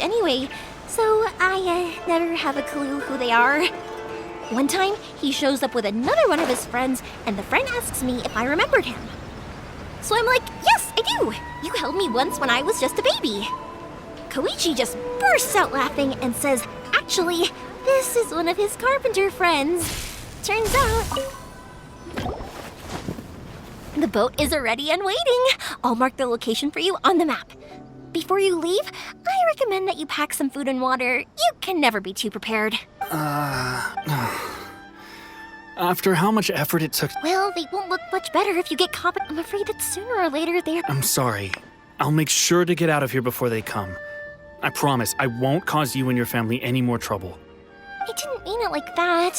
anyway, so I never have a clue who they are. One time, he shows up with another one of his friends, and the friend asks me if I remembered him. So I'm like, yes, I do! You held me once when I was just a baby. Koichi just bursts out laughing and says, actually, this is one of his carpenter friends. Turns out, the boat is ready and waiting. I'll mark the location for you on the map. Before you leave, I recommend that you pack some food and water. You can never be too prepared. After how much effort it took... Well, they won't look much better if you get caught, but I'm afraid that sooner or later they're... I'm sorry. I'll make sure to get out of here before they come. I promise I won't cause you and your family any more trouble. I didn't mean it like that,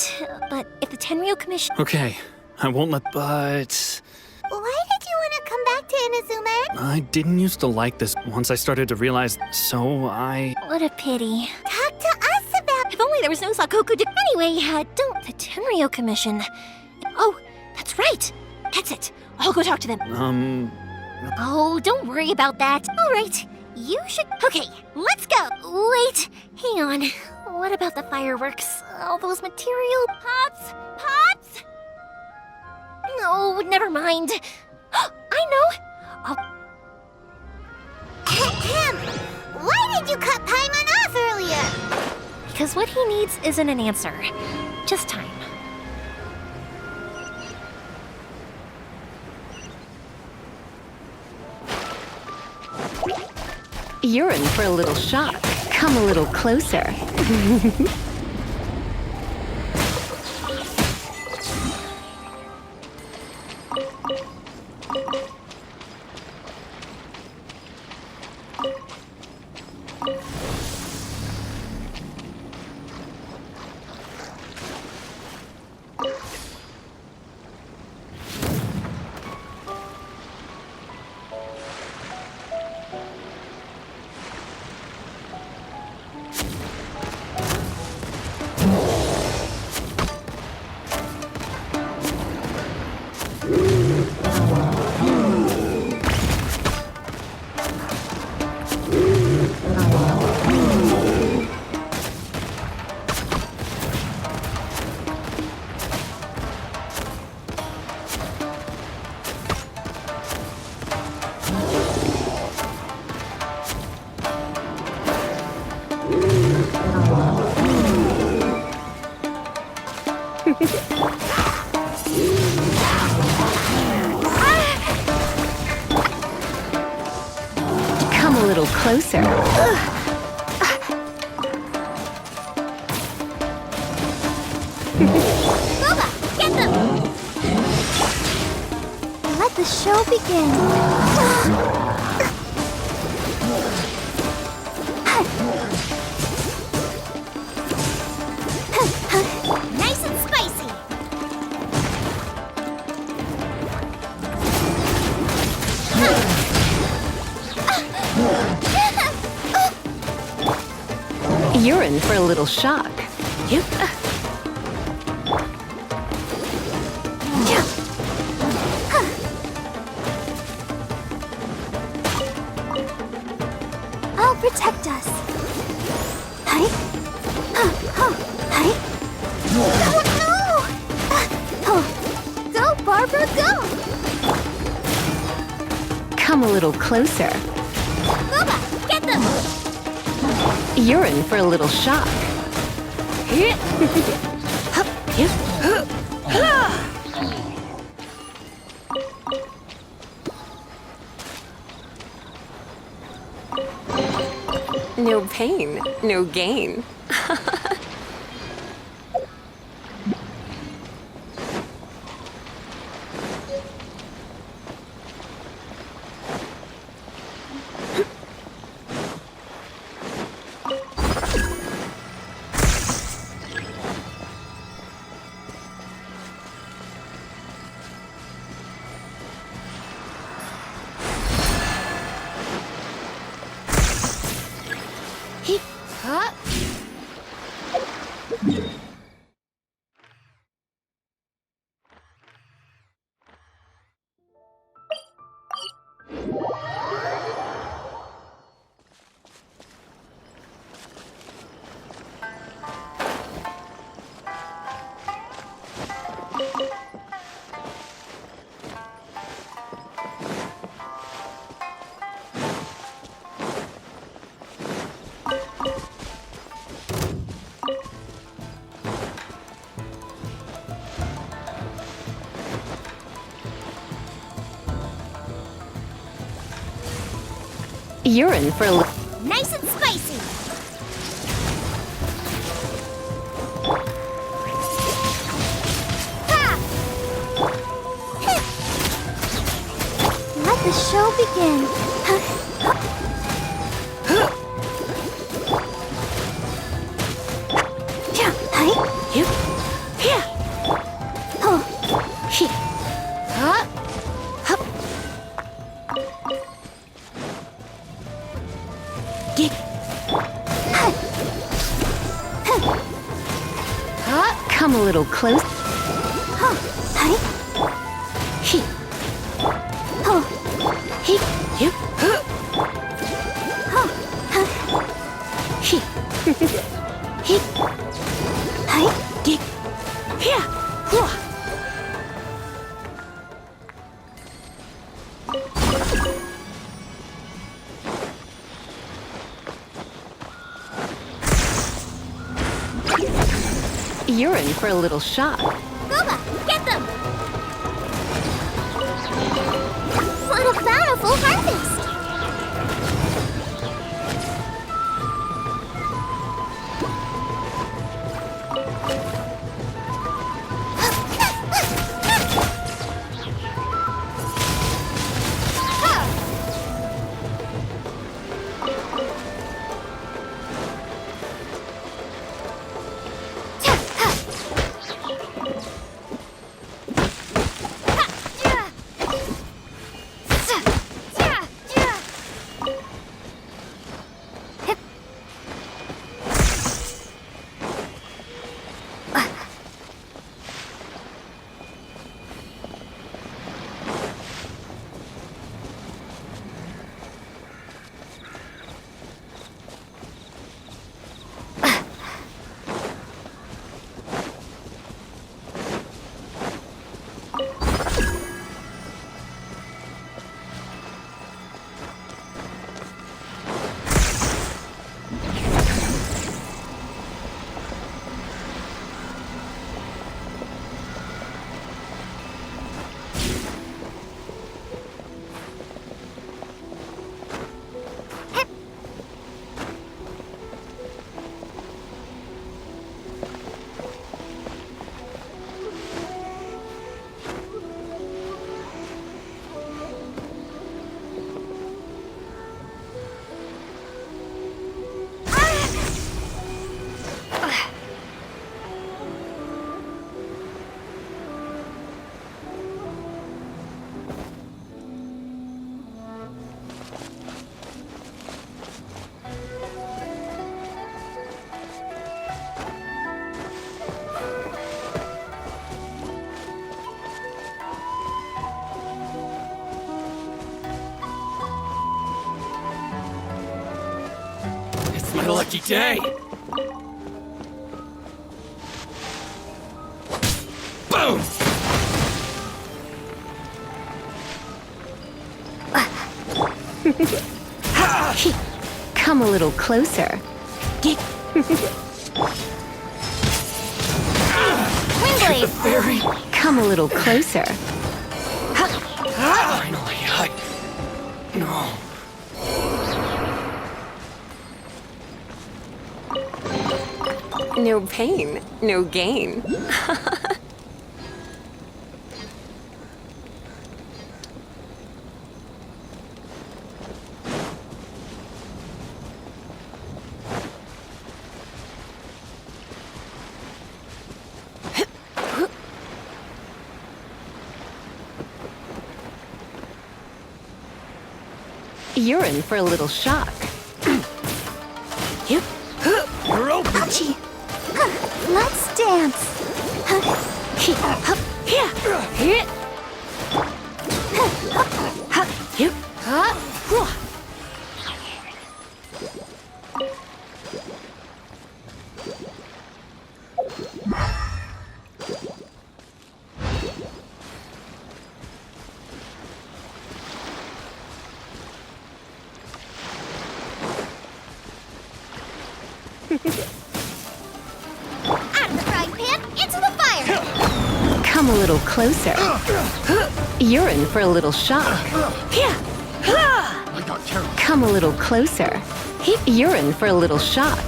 but if the Tenryo Commission... Okay, I won't let... But... Why did you want to come back to Inazuma? I didn't used to like this once I started to realize, so I... What a pity. Talk to us about... If only there was no Sakoku to... Anyway, don't the Tenryo Commission... Oh, that's right. That's it. I'll go talk to them. Oh, don't worry about that. All right. You should... Okay, let's go. Wait, hang on. What about the fireworks? All those material pots? Pots? No, never mind. I know. Ahem. Why did you cut Paimon off earlier? Because what he needs isn't an answer, just time. You're in for a little shock. Come a little closer. Come a little closer. Boba, get them! Let the show begin. Nice and spicy. You're in for a little shock. I'll protect us. Hi. Hi. Oh, no! Go, Barbara, go! Come a little closer. Boba, get them! You're in for a little shock. No pain, no gain. You're in for a little... Nice and spicy. Ha! Let the show begin. Come a little close. You're in for a little shock. Booba, get them! What a bountiful harvest! My lucky day! Boom! Come a little closer. Wingblade! Fairy! Come a little closer. Finally, No. No pain, no gain. You're in for a little shock. You're open! Ouchie! Let's dance! Out of the frying pan, into the fire! Come a little closer. You're in for a little shock. I got Come a little closer. You're in for a little shock.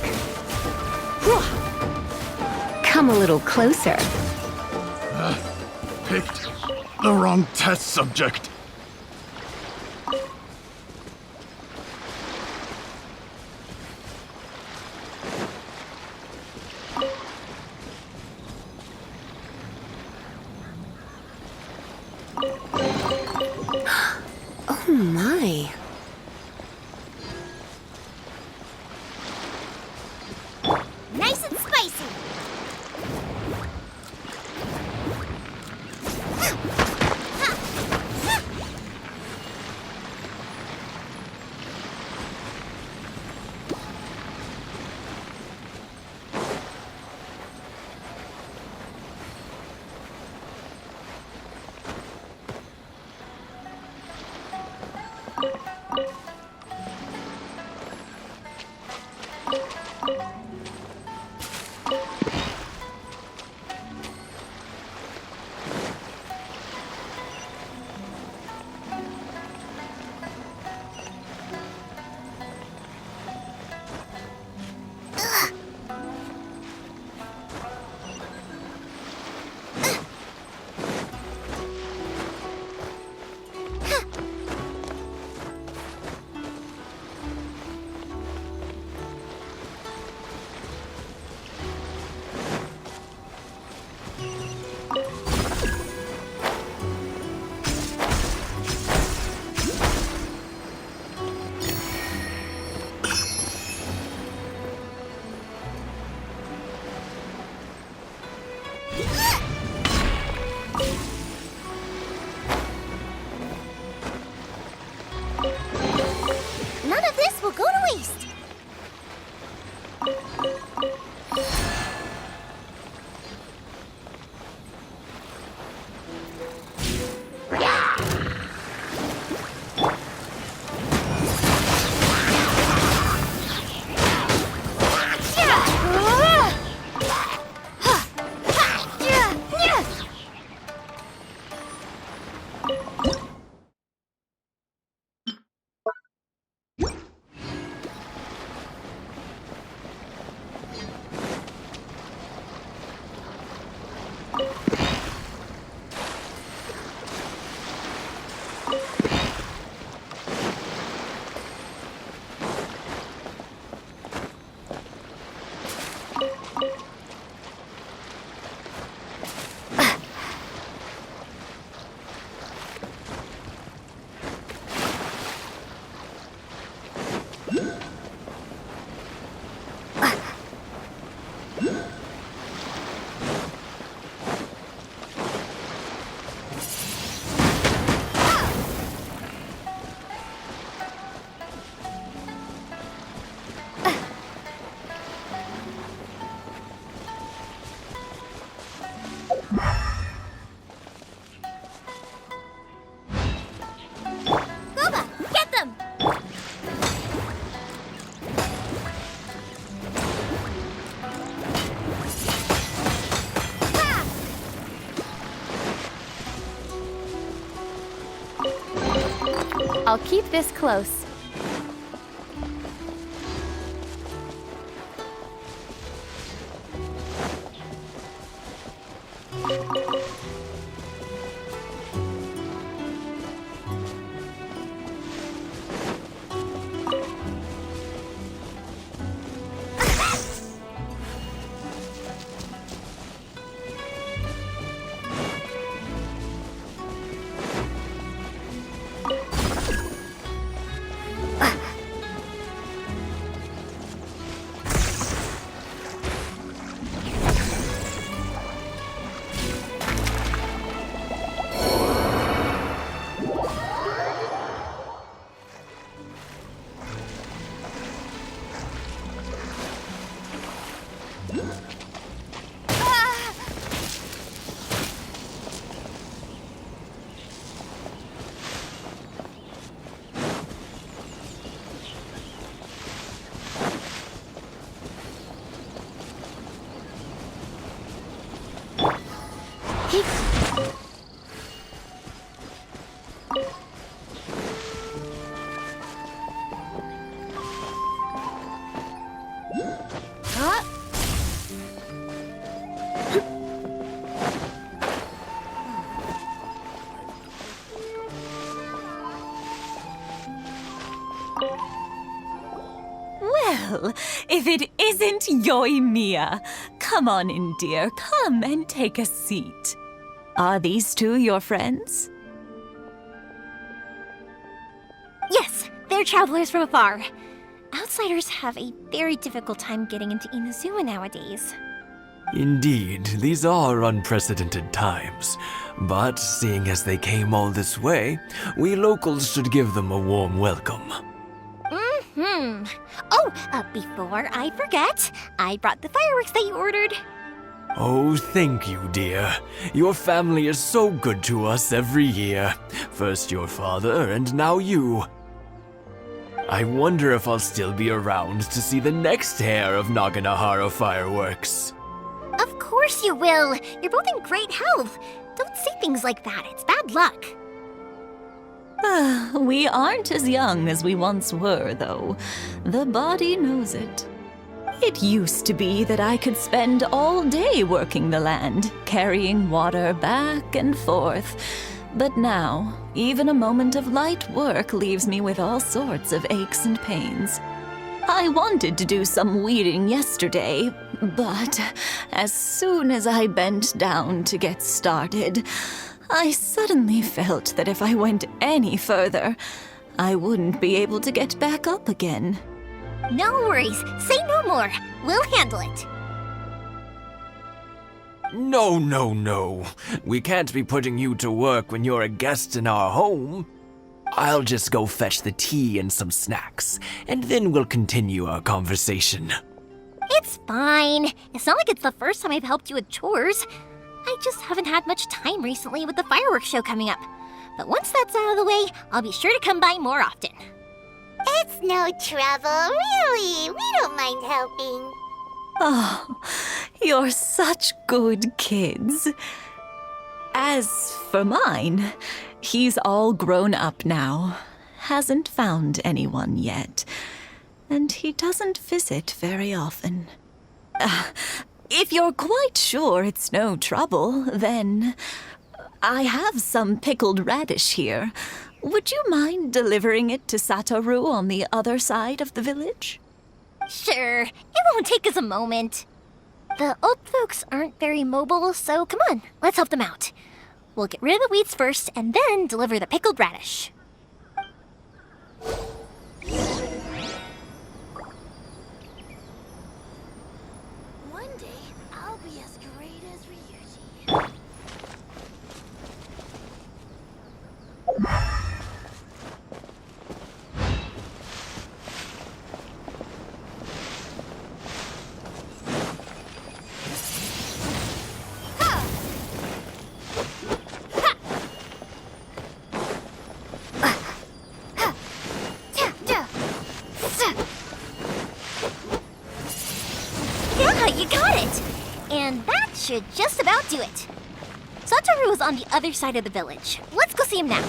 Come a little closer. Picked the wrong test subject. Oh my. Nice and spicy. None of this will go to waste. Boba, get them! I'll keep this close. Huh? Well, if it isn't Yoimiya. Come on in, dear. Come and take a seat. Are these two your friends? Yes, they're travelers from afar. Outsiders have a very difficult time getting into Inazuma nowadays. Indeed, these are unprecedented times. But seeing as they came all this way, we locals should give them a warm welcome. Oh, before I forget, I brought the fireworks that you ordered. Oh, thank you, dear. Your family is so good to us every year. First your father, and now you. I wonder if I'll still be around to see the next hair of Naganahara fireworks. Of course you will. You're both in great health. Don't say things like that. It's bad luck. We aren't as young as we once were, though. The body knows it. It used to be that I could spend all day working the land, carrying water back and forth. But now, even a moment of light work leaves me with all sorts of aches and pains. I wanted to do some weeding yesterday, but as soon as I bent down to get started, I suddenly felt that if I went any further, I wouldn't be able to get back up again. No worries. Say no more. We'll handle it. No, no, no. We can't be putting you to work when you're a guest in our home. I'll just go fetch the tea and some snacks, and then we'll continue our conversation. It's fine. It's not like it's the first time I've helped you with chores. I just haven't had much time recently with the fireworks show coming up. But once that's out of the way, I'll be sure to come by more often. It's no trouble, really. We don't mind helping. Oh, you're such good kids. As for mine, he's all grown up now. Hasn't found anyone yet. And he doesn't visit very often. If you're quite sure it's no trouble, then I have some pickled radish here. Would you mind delivering it to Satoru on the other side of the village? Sure, it won't take us a moment. The old folks aren't very mobile, so come on, let's help them out. We'll get rid of the weeds first and then deliver the pickled radish. One day, I'll be as great as Ryuji. Yeah, you got it! And that should just about do it. Satoru is on the other side of the village. Let's go see him now.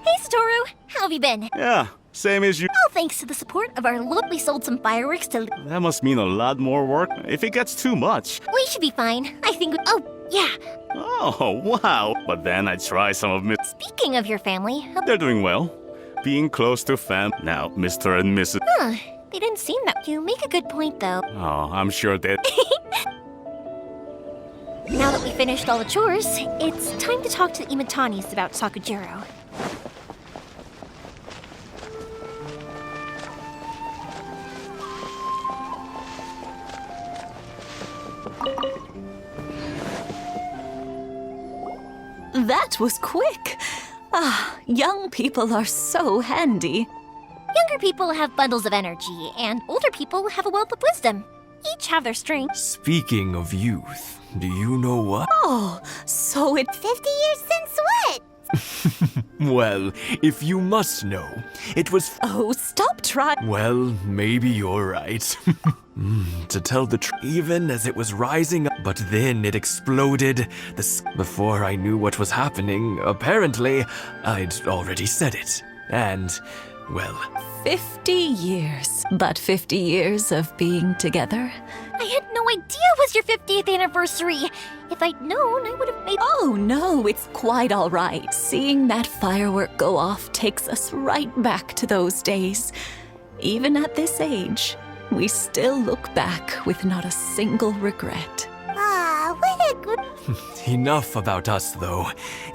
Hey, Satoru! How have you been? Yeah, same as you. All thanks to the support of our Lord, we sold some fireworks to... That must mean a lot more work if it gets too much. We should be fine. I think... Oh, yeah. Oh, wow. But then I try some of Miss. Speaking of your family... They're doing well. Being close to fam. Now, Mr. and Mrs. They didn't seem that... You make a good point, though. Oh, I'm sure that. Now that we finished all the chores, it's time to talk to the Imatanis about Sakujiro. That was quick. Young people are so handy. Younger people have bundles of energy, and older people have a wealth of wisdom. Each have their strengths. Speaking of youth, do you know what? Oh, so it... 50 years since what? Well, if you must know, it was. Oh, stop trying. Well, maybe you're right. To tell the truth, even as it was rising up, but then it exploded. Before I knew what was happening, apparently, I'd already said it. And, well, 50 years. But 50 years of being together? I had no idea it was your 50th anniversary. If I'd known, I would have made. Oh no, it's quite all right. Seeing that firework go off takes us right back to those days. Even at this age, we still look back with not a single regret. Ah, what a good... enough about us, though.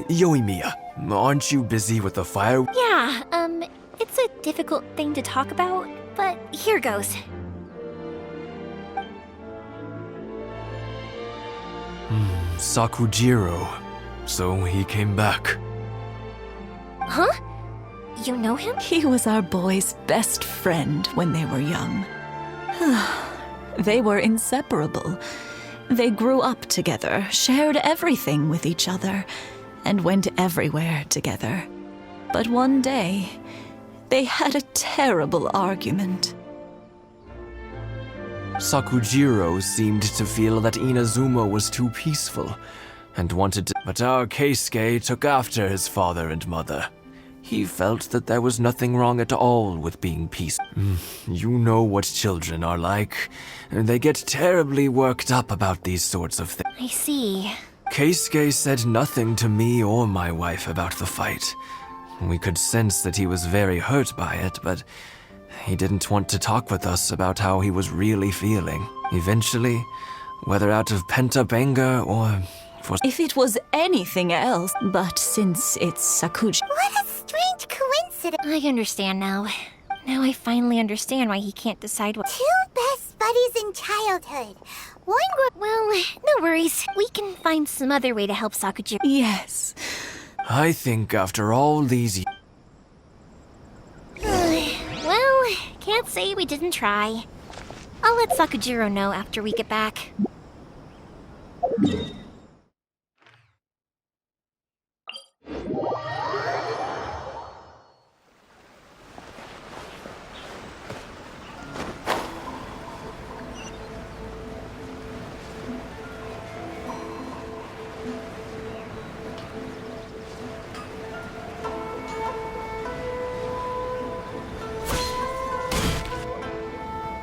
Yoimiya, aren't you busy with the fire? Yeah, it's a difficult thing to talk about, but here goes. Sakujiro. So he came back. Huh? You know him? He was our boys' best friend when they were young. They were inseparable. They grew up together, shared everything with each other, and went everywhere together. But one day, they had a terrible argument. Sakujiro seemed to feel that Inazuma was too peaceful and wanted to. But our Keisuke took after his father and mother. He felt that there was nothing wrong at all with being peaceful. You know what children are like. They get terribly worked up about these sorts of things. I see. Keisuke said nothing to me or my wife about the fight. We could sense that he was very hurt by it, but he didn't want to talk with us about how he was really feeling. Eventually, whether out of pent-up anger or for... If it was anything else, but since it's Sakuji... What a strange coincidence. I understand now. Now I finally understand why he can't decide what. Two best buddies in childhood. One Well, no worries. We can find some other way to help Sakujiro. Yes. I think after all these... Well, can't say we didn't try. I'll let Sakujiro know after we get back.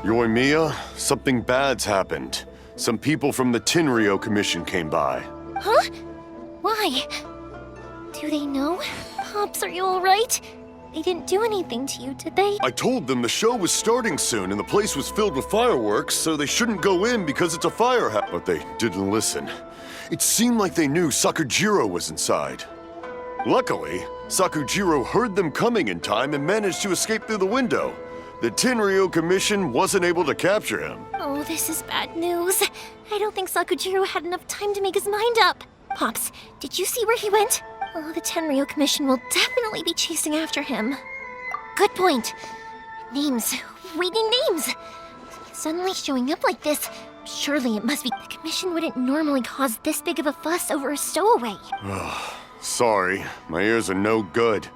Yoimiya, something bad's happened. Some people from the Tenryou Commission came by. Huh? Why? Do they know? Pops, are you alright? They didn't do anything to you, did they? I told them the show was starting soon and the place was filled with fireworks, so they shouldn't go in because it's a fire hazard. But they didn't listen. It seemed like they knew Sakujiro was inside. Luckily, Sakujiro heard them coming in time and managed to escape through the window. The Tenryou Commission wasn't able to capture him. Oh, this is bad news. I don't think Sakujiro had enough time to make his mind up. Pops, did you see where he went? Oh, the Tenryou Commission will definitely be chasing after him. Good point. Names. Reading names. Suddenly showing up like this. Surely it must be. The Commission wouldn't normally cause this big of a fuss over a stowaway. Sorry, my ears are no good.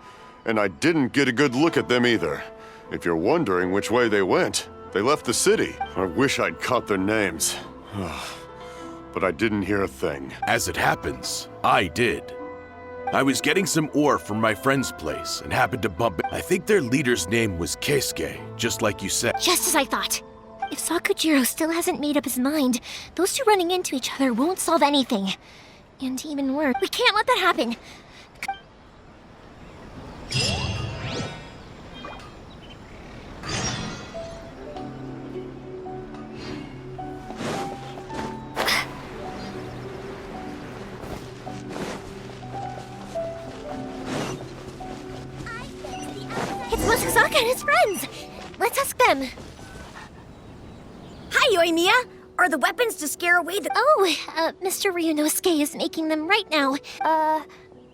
And I didn't get a good look at them either. If you're wondering which way they went, they left the city. I wish I'd caught their names. But I didn't hear a thing. As it happens, I did. I was getting some ore from my friend's place and happened to bump it. I think their leader's name was Keisuke, just like you said. Just as I thought. If Sakujiro still hasn't made up his mind, those two running into each other won't solve anything. And even worse, we can't let that happen. It's Mosusaka and his friends. Let's ask them. Hi, Yoimiya! Are the weapons to scare away the— Oh, Mr. Ryunosuke is making them right now.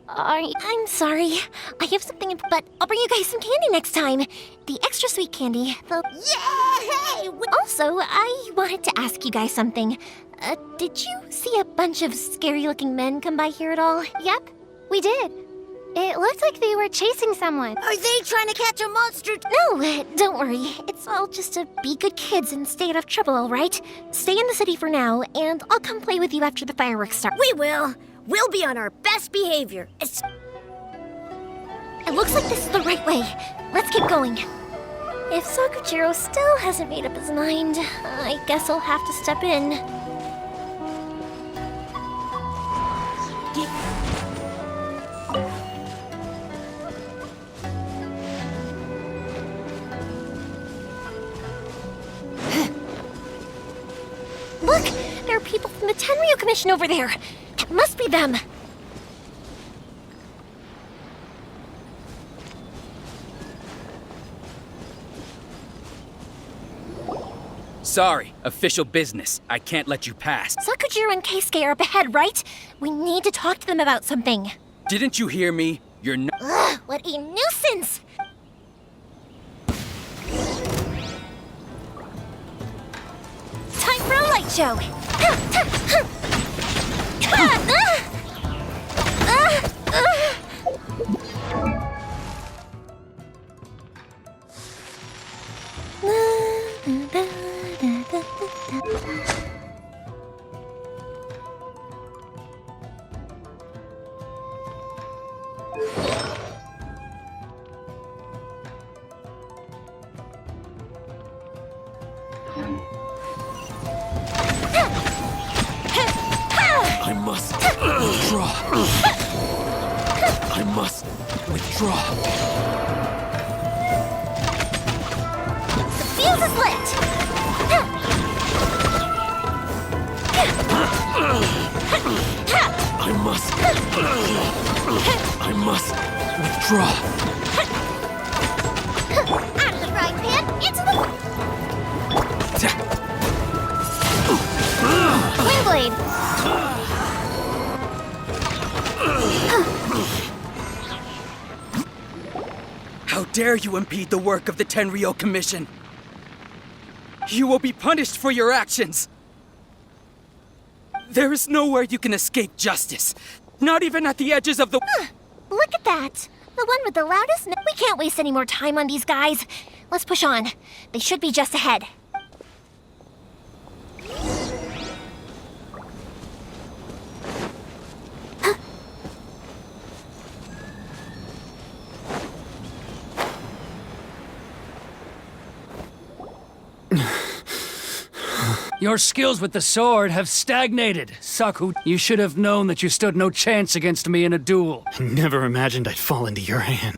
I'm sorry. I have something, but I'll bring you guys some candy next time. The extra sweet candy. Yay! Also, I wanted to ask you guys something. Did you see a bunch of scary-looking men come by here at all? Yep, we did. It looked like they were chasing someone. Are they trying to catch a monster? No, don't worry. It's all just to be good kids and stay out of trouble, all right? Stay in the city for now, and I'll come play with you after the fireworks start. We will. We'll be on our best behavior. It looks like this is the right way. Let's keep going. If Sakujiro still hasn't made up his mind, I guess I'll have to step in. Look! There are people from the Tenryo Commission over there! It must be them! Sorry, official business. I can't let you pass. Sakujiro and Keisuke are up ahead, right? We need to talk to them about something. Didn't you hear me? You're no— Ugh, what a nuisance! Time for a light show! I must withdraw. I must withdraw. The fuse is lit! I must withdraw. Out of the frying pan, into the... Wind blade! How dare you impede the work of the Tenryo Commission? You will be punished for your actions! There is nowhere you can escape justice. Not even at the edges of the— Look at that! The one with the loudest— We can't waste any more time on these guys. Let's push on. They should be just ahead. Your skills with the sword have stagnated, Saku. You should have known that you stood no chance against me in a duel. I never imagined I'd fall into your hand.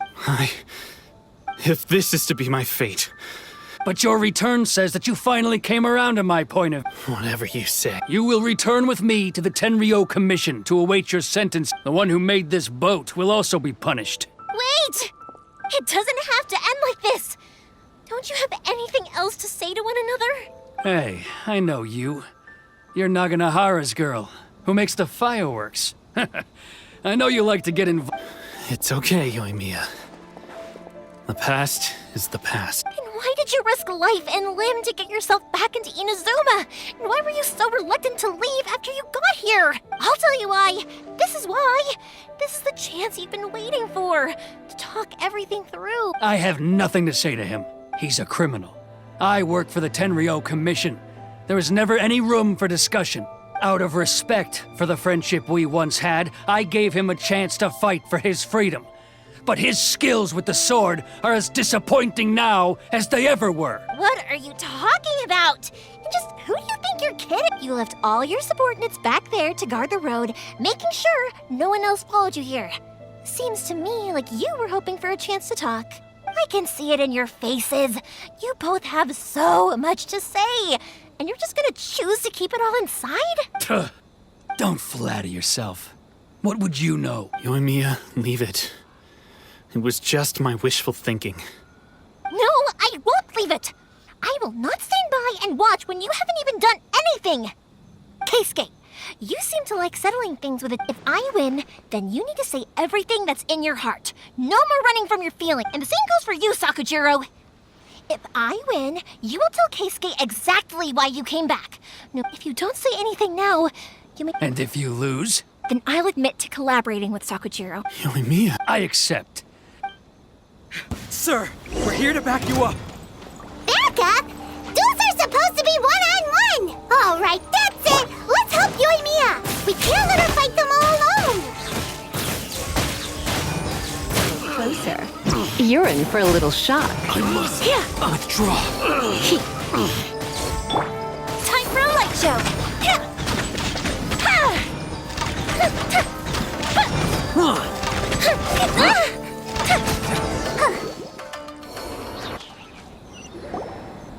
If this is to be my fate... But your return says that you finally came around to my point of... Whatever you say. You will return with me to the Tenryo Commission to await your sentence. The one who made this boat will also be punished. Wait! It doesn't have to end like this! Don't you have anything else to say to one another? Hey, I know you. You're Naganahara's girl, who makes the fireworks. I know you like to get involved. It's okay, Yoimiya. The past is the past. And why did you risk life and limb to get yourself back into Inazuma? And why were you so reluctant to leave after you got here? I'll tell you why. This is why. This is the chance you've been waiting for, to talk everything through. I have nothing to say to him. He's a criminal. I work for the Tenryo Commission. There was never any room for discussion. Out of respect for the friendship we once had, I gave him a chance to fight for his freedom. But his skills with the sword are as disappointing now as they ever were. What are you talking about? And just who do you think you're kidding? You left all your subordinates back there to guard the road, making sure no one else followed you here. Seems to me like you were hoping for a chance to talk. I can see it in your faces. You both have so much to say, and you're just gonna choose to keep it all inside? Don't flatter yourself. What would you know? Yoimiya, leave it. It was just my wishful thinking. No, I won't leave it! I will not stand by and watch when you haven't even done anything! Keisuke, you seem to like settling things with it. If I win, then you need to say everything that's in your heart. No more running from your feeling. And the same goes for you, Sakujiro. If I win, you will tell Keisuke exactly why you came back. No, if you don't say anything now, you may— And if you lose? then I'll admit to collaborating with Sakujiro. Yoimiya. I accept. Sir, we're here to back you up. Back up? Duels are supposed to be one-on-one! All right, that's it! Let's help Yoimiya! We can't let her fight them all alone! Closer. You're in for a little shock. I must withdraw. Time for a light show!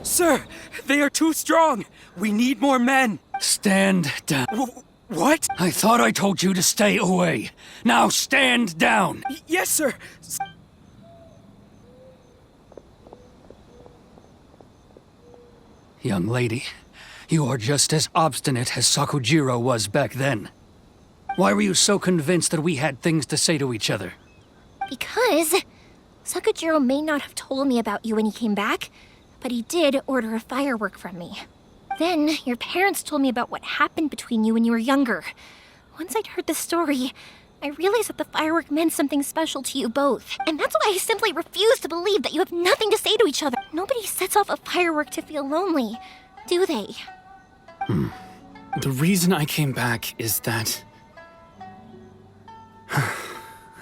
Sir, they are too strong. We need more men. Stand down. What? I thought I told you to stay away. Now stand down. Yes, sir. Young lady, you are just as obstinate as Sakujiro was back then. Why were you so convinced that we had things to say to each other? Because Sakujiro may not have told me about you when he came back, but he did order a firework from me. Then your parents told me about what happened between you when you were younger. Once I'd heard the story, I realized that the firework meant something special to you both. And that's why I simply refuse to believe that you have nothing to say to each other. Nobody sets off a firework to feel lonely, do they? The reason I came back is that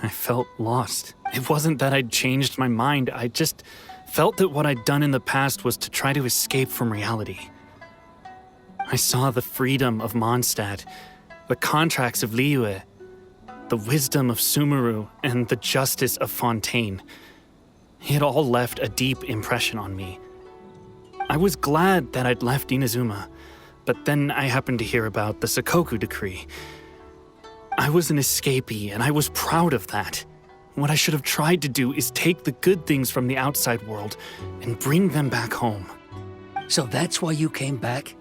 I felt lost. It wasn't that I'd changed my mind. I just felt that what I'd done in the past was to try to escape from reality. I saw the freedom of Mondstadt, the contracts of Liyue, the wisdom of Sumeru, and the justice of Fontaine. It all left a deep impression on me. I was glad that I'd left Inazuma, but then I happened to hear about the Sakoku decree. I was an escapee, and I was proud of that. What I should have tried to do is take the good things from the outside world and bring them back home. So that's why you came back?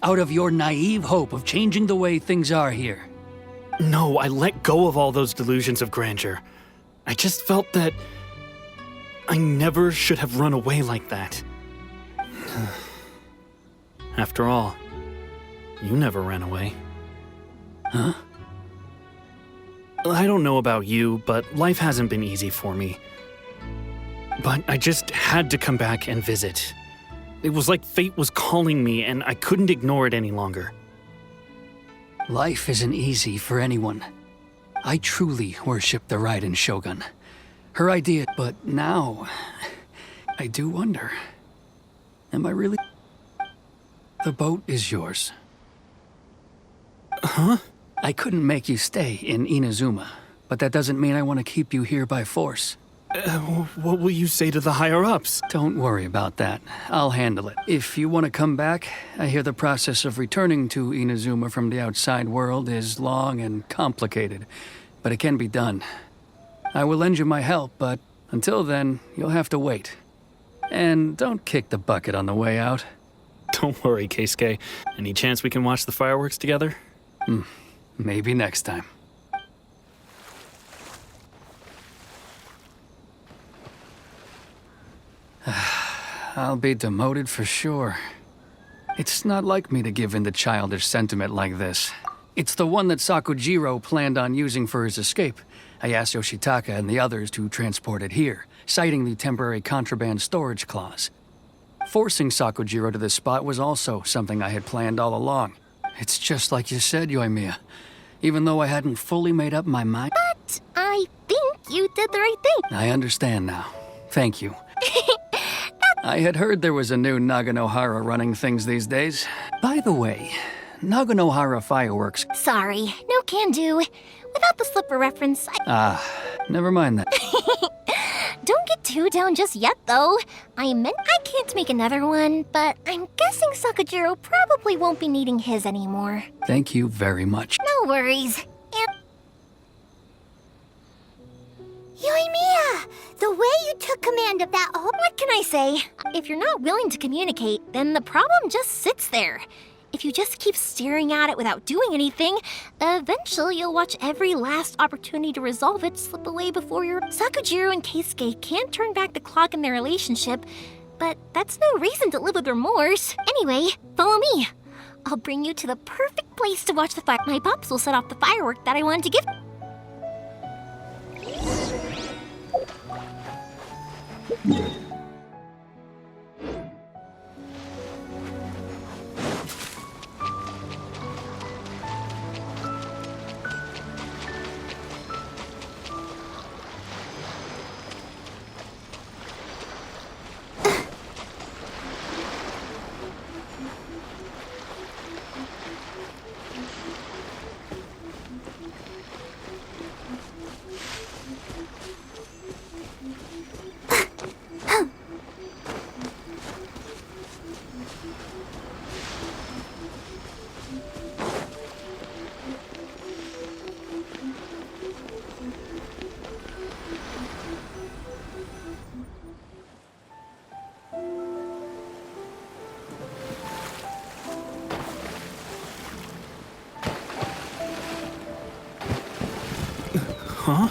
Out of your naive hope of changing the way things are here? No, I let go of all those delusions of grandeur. I just felt that I never should have run away like that. After all, you never ran away. Huh? I don't know about you, but life hasn't been easy for me. But I just had to come back and visit. It was like fate was calling me, and I couldn't ignore it any longer. Life isn't easy for anyone. I truly worship the Raiden Shogun. Her idea, but now, I do wonder. Am I really? The boat is yours. Huh? I couldn't make you stay in Inazuma, but that doesn't mean I want to keep you here by force. What will you say to the higher-ups? Don't worry about that. I'll handle it. If you want to come back, I hear the process of returning to Inazuma from the outside world is long and complicated, but it can be done. I will lend you my help, but until then, you'll have to wait. And don't kick the bucket on the way out. Don't worry, Keisuke. Any chance we can watch the fireworks together? Maybe next time. I'll be demoted for sure. It's not like me to give in to childish sentiment like this. It's the one that Sakujiro planned on using for his escape. I asked Yoshitaka and the others to transport it here, citing the temporary contraband storage clause. Forcing Sakujiro to this spot was also something I had planned all along. It's just like you said, Yoimiya. Even though I hadn't fully made up my mind. But I think you did the right thing. I understand now. Thank you. I had heard there was a new Naganohara running things these days. By the way, Naganohara fireworks. Sorry, no can do. Without the slipper reference, Never mind that. Don't get too down just yet, though. I can't make another one, but I'm guessing Sakujiro probably won't be needing his anymore. Thank you very much. No worries. Yoimiya, the way you took command of that whole... What can I say? If you're not willing to communicate, then the problem just sits there. If you just keep staring at it without doing anything, eventually you'll watch every last opportunity to resolve it slip away before your... Sakujiro and Keisuke can't turn back the clock in their relationship, but that's no reason to live with remorse. Anyway, follow me. I'll bring you to the perfect place to watch the fire. My pops will set off the firework that I wanted to give. Huh?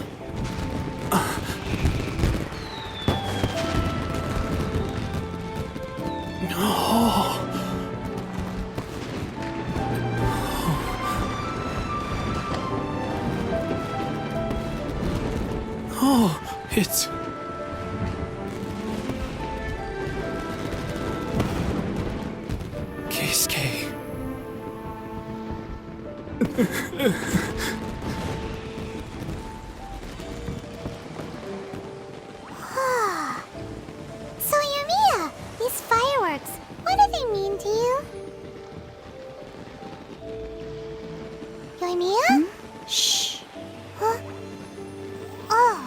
Oh, it's... Keisuke. So, Yumiya, these fireworks, what do they mean to you? Yumiya? Shh. Huh? Oh.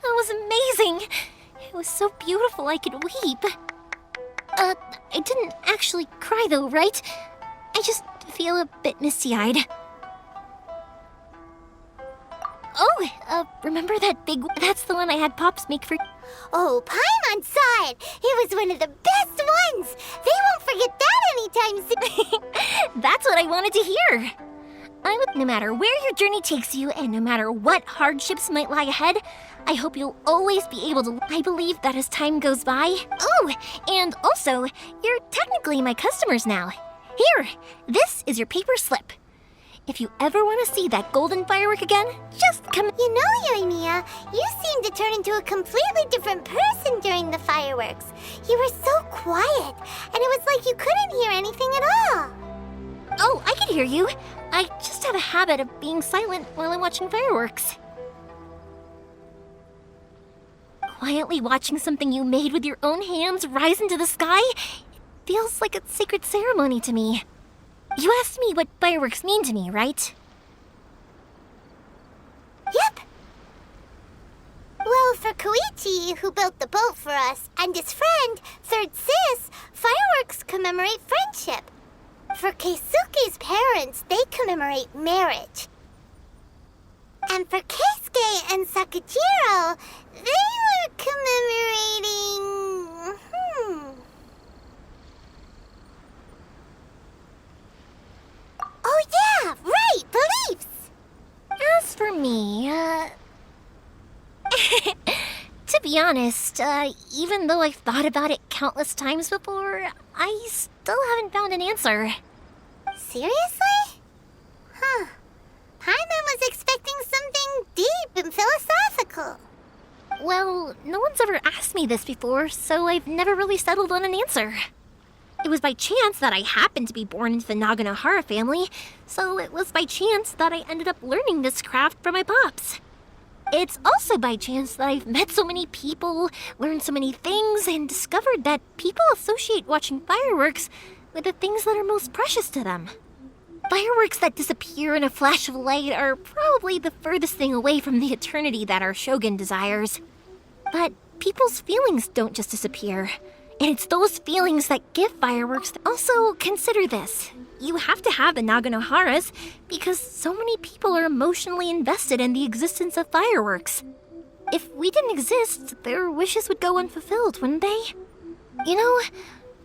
That was amazing. It was so beautiful I could weep. I didn't actually cry though, right? I just feel a bit misty-eyed. Oh, remember that big... That's the one I had Pops make for... Oh, Paimon saw it! It was one of the best ones! They won't forget that anytime soon! That's what I wanted to hear! No matter where your journey takes you, and no matter what hardships might lie ahead, I hope you'll always be able to... I believe that as time goes by... Oh, and also, you're technically my customers now. Here, this is your paper slip. If you ever want to see that golden firework again, just come... You know, Yumiya, you seemed to turn into a completely different person during the fireworks. You were so quiet, and it was like you couldn't hear anything at all. Oh, I can hear you. I just have a habit of being silent while I'm watching fireworks. Quietly watching something you made with your own hands rise into the sky, it feels like a sacred ceremony to me. You asked me what fireworks mean to me, right? Yep. Well, for Koichi, who built the boat for us, and his friend, Third Sis, fireworks commemorate friendship. For Keisuke's parents, they commemorate marriage. And for Keisuke and Sakajiro, they were commemorating... Oh yeah, right, beliefs! As for me, to be honest, even though I've thought about it countless times before, I still haven't found an answer. Seriously? Huh. Paimon was expecting something deep and philosophical. Well, no one's ever asked me this before, so I've never really settled on an answer. It was by chance that I happened to be born into the Naganohara family, so it was by chance that I ended up learning this craft from my pops. It's also by chance that I've met so many people, learned so many things, and discovered that people associate watching fireworks with the things that are most precious to them. Fireworks that disappear in a flash of light are probably the furthest thing away from the eternity that our shogun desires. But people's feelings don't just disappear. And it's those feelings that give fireworks. Also, consider this. You have to have the Naganoharas because so many people are emotionally invested in the existence of fireworks. If we didn't exist, their wishes would go unfulfilled, wouldn't they? You know,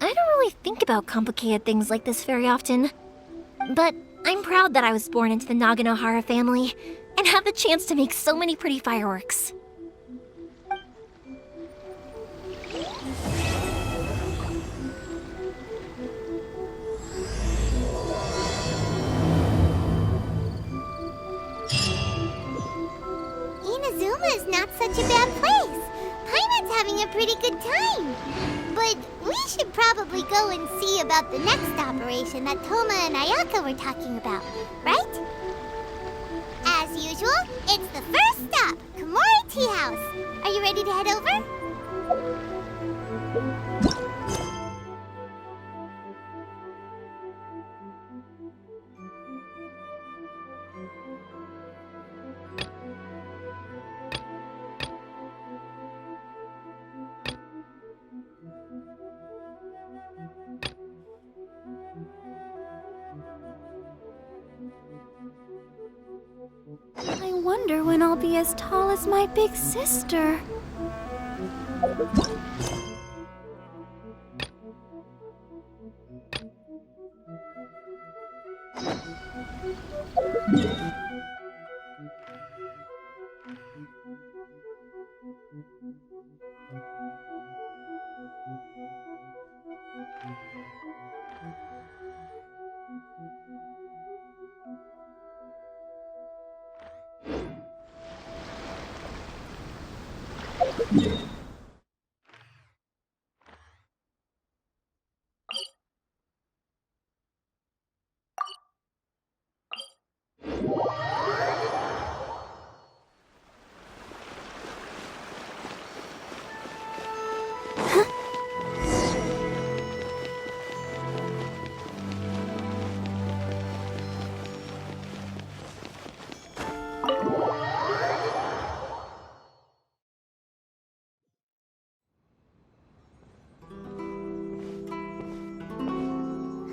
I don't really think about complicated things like this very often. But I'm proud that I was born into the Naganohara family and have the chance to make so many pretty fireworks. Inazuma is not such a bad place. Paimon's having a pretty good time. But we should probably go and see about the next operation that Toma and Ayaka were talking about, right? As usual, it's the first stop, Komori Tea House. Are you ready to head over? I wonder when I'll be as tall as my big sister.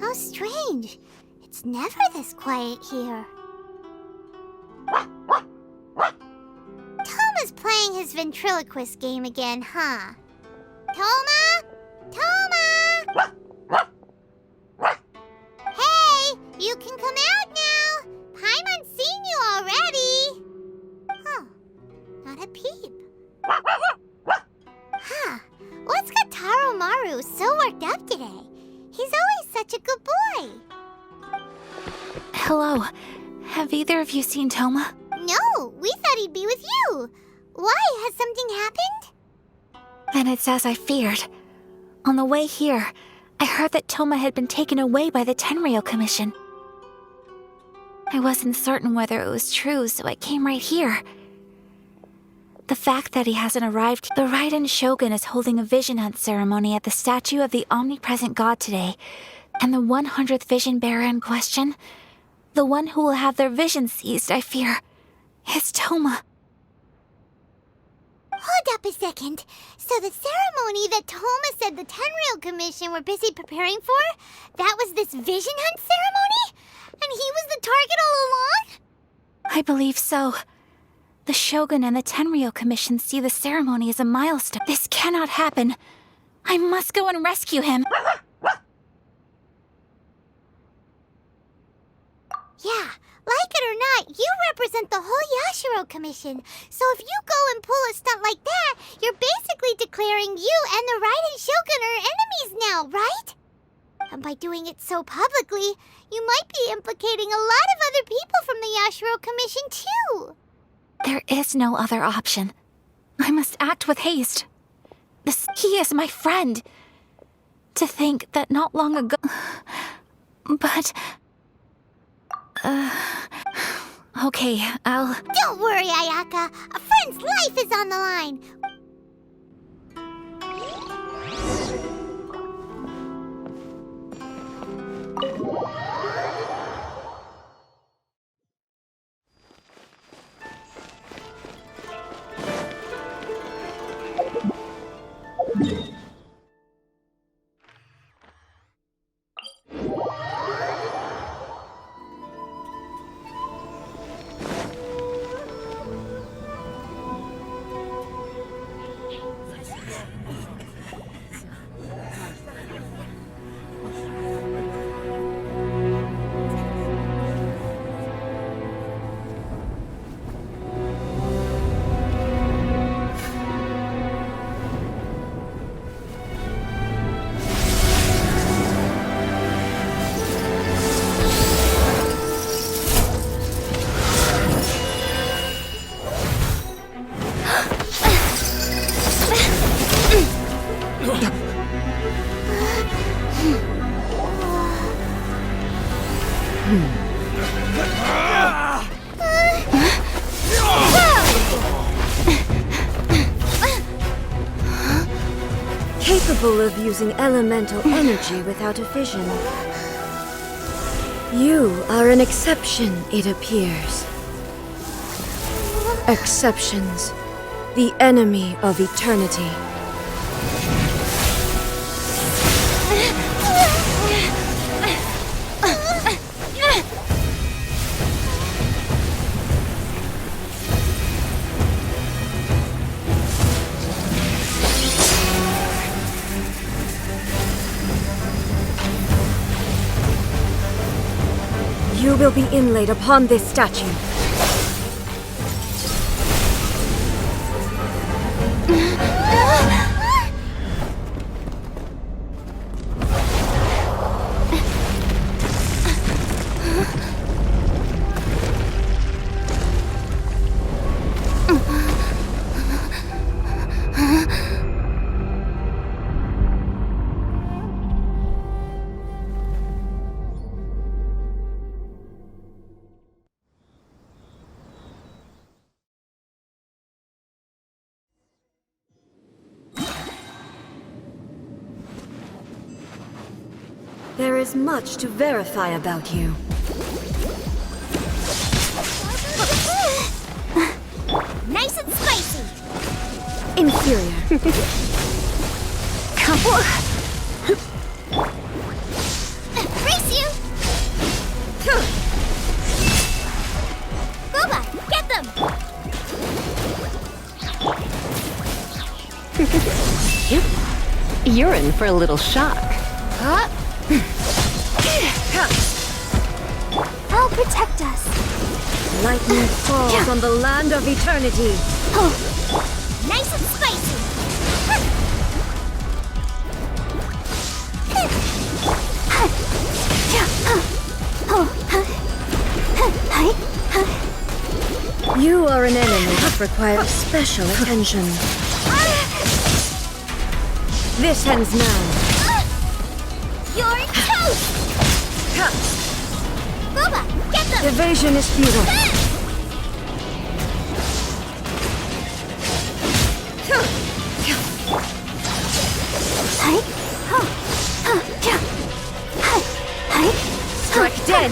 How strange. It's never this quiet here. Toma's playing his ventriloquist game again, huh? Toma? Toma! Hey, you can come out now. Paimon's seen you already. Huh, not a peep. Huh, what's got Taro Maru so worked up today? He's always such a good boy. Hello. Have either of you seen Toma? No, we thought he'd be with you. Why? Has something happened? Then it's as I feared. On the way here, I heard that Toma had been taken away by the Tenryou Commission. I wasn't certain whether it was true, so I came right here. The fact that he hasn't arrived, the Raiden Shogun is holding a vision hunt ceremony at the statue of the omnipresent god today, and the 100th vision bearer in question, the one who will have their vision seized, I fear, is Toma. Hold up a second. So the ceremony that Toma said the Tenryou Commission were busy preparing for, that was this vision hunt ceremony? And he was the target all along? I believe so. The Shogun and the Tenryou Commission see the ceremony as a milestone. This cannot happen. I must go and rescue him. Yeah, like it or not, you represent the whole Yashiro Commission. So if you go and pull a stunt like that, you're basically declaring you and the Raiden Shogun are enemies now, right? And by doing it so publicly, you might be implicating a lot of other people from the Yashiro Commission too. There is no other option. I must act with haste. He is my friend. To think that not long ago... But... Okay, I'll... Don't worry, Ayaka. A friend's life is on the line. capable of using elemental energy without a vision. You are an exception, it appears. Exceptions. The enemy of eternity. You will be inlaid upon this statue. There is much to verify about you. Nice and spicy. Inferior. Race you! Boba, get them! You're in for a little shock. Huh? I'll protect us. Lightning falls on the land of eternity. Nice and spicy. You are an enemy that requires special attention. This ends now. You're toast! Boba, get them! Evasion is futile. Strike dead!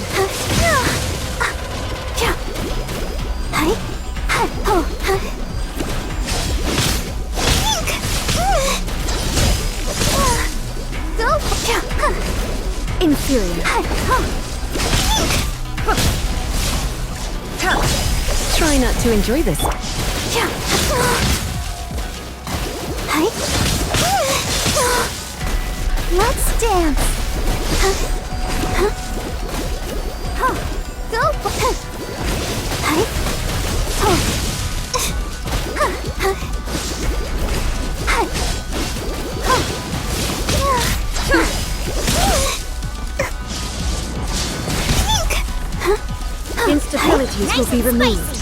Inferior. Try not to enjoy this. Let's dance. Go. Instabilities will be removed.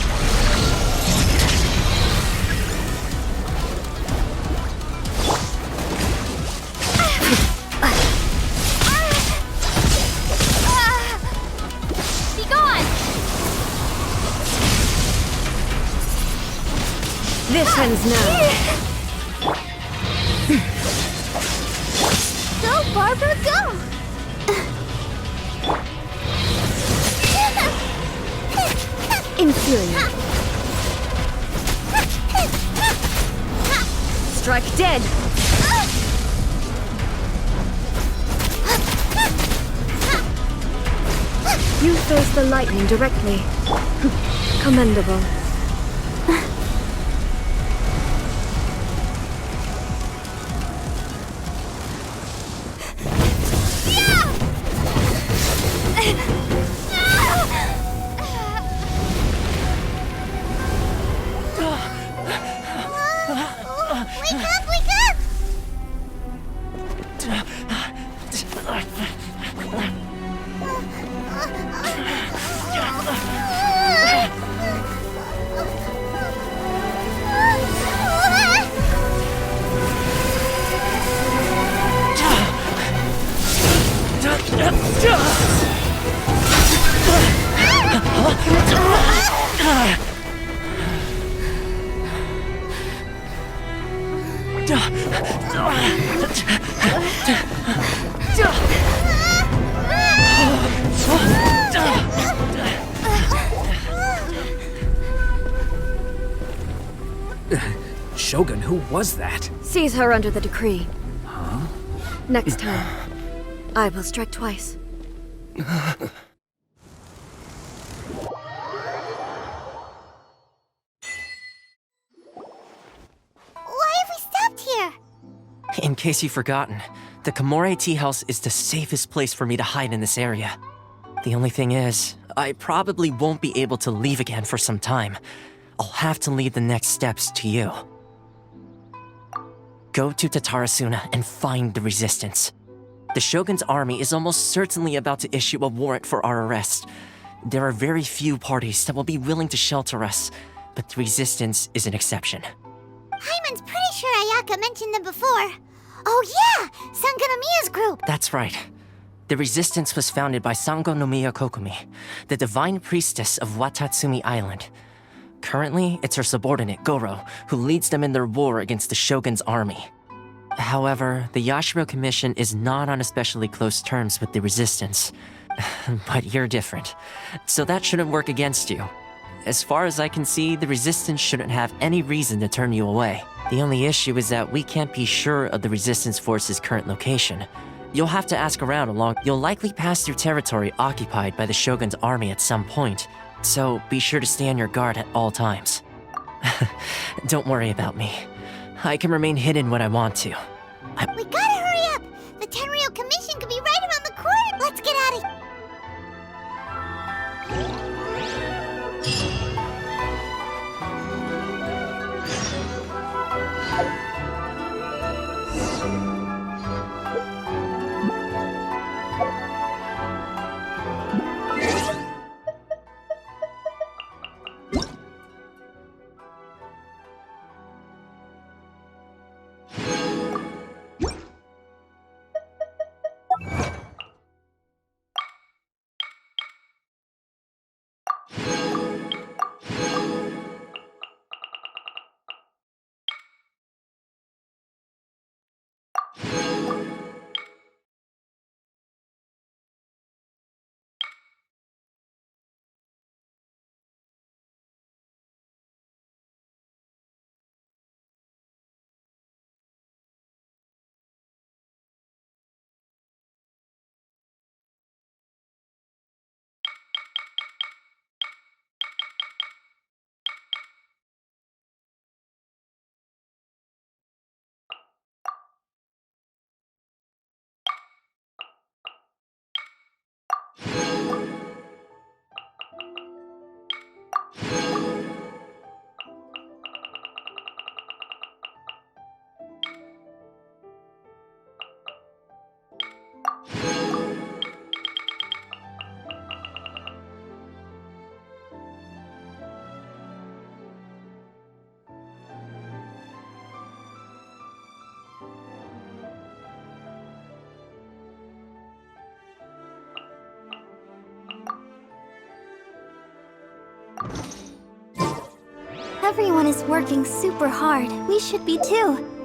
Be gone! This ends now. Go, Barbara, go! Inferior. Strike dead. You face the lightning directly. Commendable. Wake up, wake up! Shogun, who was that? Seize her under the decree. Huh? Next time, I will strike twice. Why have we stopped here? In case you've forgotten, the Ke-180 house is the safest place for me to hide in this area. The only thing is, I probably won't be able to leave again for some time. I'll have to leave the next steps to you. Go to Tatarasuna and find the resistance. The Shogun's army is almost certainly about to issue a warrant for our arrest. There are very few parties that will be willing to shelter us, but the resistance is an exception. Hyman's pretty sure Ayaka mentioned them before. Oh yeah! Sango no Miya's group! That's right. The resistance was founded by Sango no Miya Kokumi, the divine priestess of Watatsumi Island. Currently, it's her subordinate, Goro, who leads them in their war against the Shogun's army. However, the Yashiro Commission is not on especially close terms with the resistance. But you're different, so that shouldn't work against you. As far as I can see, the resistance shouldn't have any reason to turn you away. The only issue is that we can't be sure of the resistance force's current location. You'll have to ask around along. You'll likely pass through territory occupied by the Shogun's army at some point, so be sure to stay on your guard at all times. Don't worry about me. I can remain hidden when I want to. We gotta hurry up! The Tenryou Commission could be right around the corner! Let's get out of here! Everyone is working super hard. We should be too.